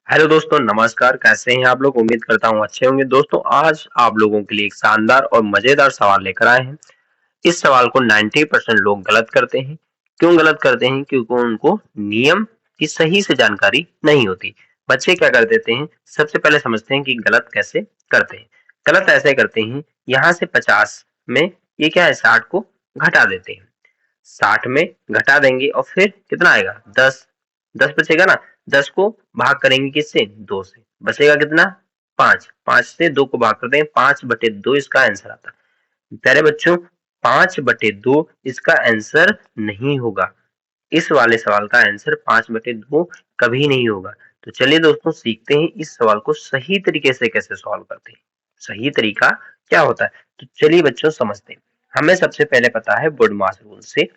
Hello दोस्तों, नमस्कार। कैसे हैं आप लोग? उम्मीद करता हूँ अच्छे होंगे। दोस्तों, आज आप लोगों के लिए एक शानदार और मजेदार सवाल लेकर आए हैं। इस सवाल को 90% लोग गलत करते हैं। क्यों गलत करते हैं? क्योंकि उनको नियम की सही से जानकारी नहीं होती। बच्चे क्या कर देते हैं, सबसे पहले समझते हैं कि गलत कैसे करते हैं। गलत ऐसे करते हैं, यहाँ से 50 में ये क्या है, 60 को घटा देते हैं। 60 में घटा देंगे और फिर कितना आएगा, 10। 10 बचेगा ना। 10 को भाग करेंगे किससे, 2 से। बचेगा कितना, 5। 5 से 2 को भाग करते हैं, 5/2 इसका आंसर आता है। प्यारे बच्चों, 5/2 इसका आंसर नहीं होगा। इस वाले सवाल का आंसर 5/2 कभी नहीं होगा। तो चलिए दोस्तों, सीखते हैं इस सवाल को सही तरीके से कैसे सॉल्व करते हैं। सही तरीका क्या होता है, तो चलिए बच्चों समझते हैं। हमें सबसे पहले पता है बुडमास रूल से।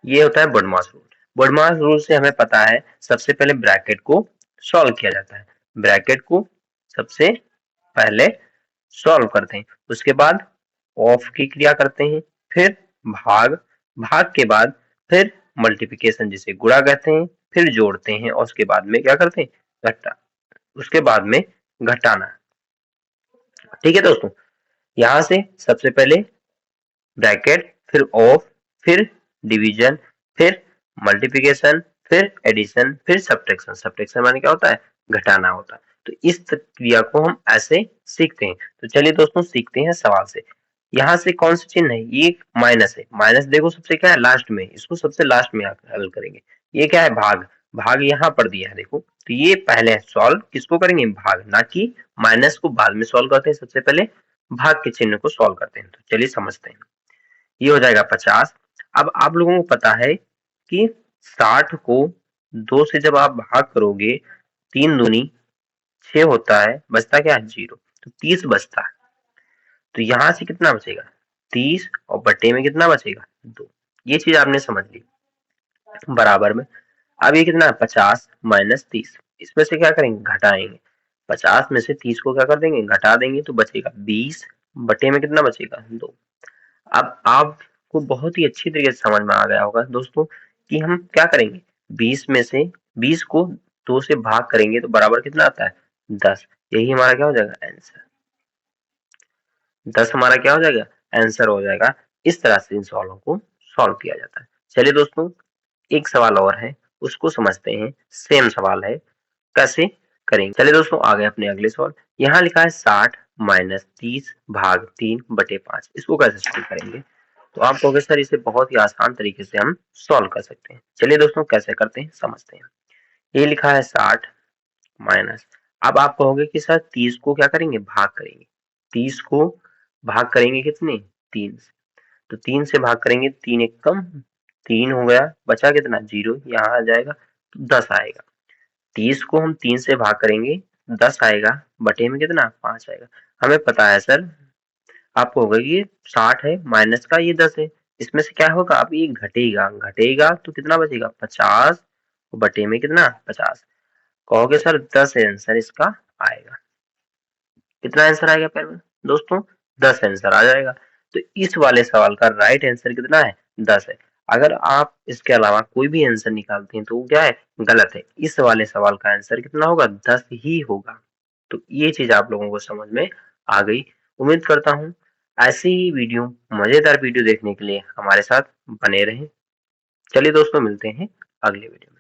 ये होता है बुडमास रूल। बुडमास रूल से हमें पता है सबसे पहले ब्रैकेट को सॉल्व किया जाता है। ब्रैकेट को सबसे पहले सॉल्व करते हैं, उसके बाद ऑफ की क्रिया करते हैं, फिर भाग, भाग के बाद फिर मल्टीप्लिकेशन जिसे गुणा कहते हैं, फिर जोड़ते हैं और उसके बाद में क्या करते हैं, घटा। उसके बाद में घटाना। ठीक है दोस्तों, यहाँ से सबसे पहले ब्रैकेट, फिर ऑफ, फिर डिवीजन, फिर मल्टीप्लिकेशन, फिर एडिशन, फिर सब्ट्रैक्शन। सब्ट्रैक्शन माने क्या होता है, घटाना होता है। तो इस क्रिया को हम ऐसे सीखते हैं। तो चलिए दोस्तों सीखते हैं सवाल से। यहाँ से कौन सा चिन्ह है, ये माइनस है। माइनस देखो सबसे क्या है, लास्ट में, इसको सबसे लास्ट में हल करेंगे। ये क्या है, भाग। भाग यहाँ पर दिया है देखो, तो ये पहले सॉल्व किसको करेंगे, भाग, ना कि माइनस को बाद में सॉल्व करते हैं। सबसे पहले भाग के चिन्ह को सॉल्व करते हैं। तो चलिए समझते हैं। ये हो जाएगा 50। अब आप लोगों को पता है कि 60 को 2 से जब आप भाग करोगे, 3 दूनी 6 होता है, बचता क्या है, 0। तो 30 बचता है। तो यहाँ से कितना बचेगा, 30, और बटे में कितना बचेगा, 2। ये चीज आपने समझ ली। बराबर में अब ये कितना है, 50 माइनस 30। इसमें से क्या करेंगे, घटाएंगे। 50 में से 30 को क्या कर देंगे, घटा देंगे, तो बचेगा 20, बटे में कितना बचेगा, 2। अब आपको बहुत ही अच्छी तरीके से समझ में आ गया होगा दोस्तों कि हम क्या करेंगे। 20 में से 20 को 2 से भाग करेंगे तो बराबर कितना आता है, 10। यही हमारा क्या हो जाएगा, आंसर। 10 हमारा क्या हो जाएगा, आंसर हो जाएगा। इस तरह से इन सवालों को सॉल्व किया जाता है। चलिए दोस्तों, एक सवाल और है, उसको समझते हैं। सेम सवाल है, कैसे करेंगे। चलिए दोस्तों, आ गए अपने अगले सवाल। यहाँ लिखा है 60 माइनस 30 भाग 3/5। इसको कैसे सॉल्व करेंगे। तो आप कहोगे सर इसे बहुत ही आसान तरीके से हम सॉल्व कर सकते हैं। चलिए दोस्तों कैसे करते हैं समझते हैं। ये लिखा है 60 माइनस, अब आप कहोगे कि सर 30 को क्या करेंगे, भाग करेंगे। 30 को भाग करेंगे कितने, 3 से। तो 3 से भाग करेंगे, 3 एक कम, 3 हो गया, बचा कितना, 0। यहाँ आ जाएगा तो 10 आएगा। 30 को हम 3 से भाग करेंगे, 10 आएगा, बटे में कितना, 5 आएगा। हमें पता है सर, आपको होगा ये 60 है, माइनस का ये 10 है। इसमें से क्या होगा, अब ये घटेगा, घटेगा तो कितना बचेगा, 50, बटे में कितना, 50। कहोगे सर 10 आंसर इसका आएगा। कितना आंसर आएगा प्यारे दोस्तों, 10 आंसर आ जाएगा। तो इस वाले सवाल का राइट आंसर कितना है, 10 है। अगर आप इसके अलावा कोई भी आंसर निकालते हैं तो वो क्या है, गलत है। इस वाले सवाल का आंसर कितना होगा, 10 ही होगा। तो ये चीज आप लोगों को समझ में आ गई। उम्मीद करता हूँ ऐसी ही वीडियो, मजेदार वीडियो देखने के लिए हमारे साथ बने रहें। चलिए दोस्तों, मिलते हैं अगले वीडियो में।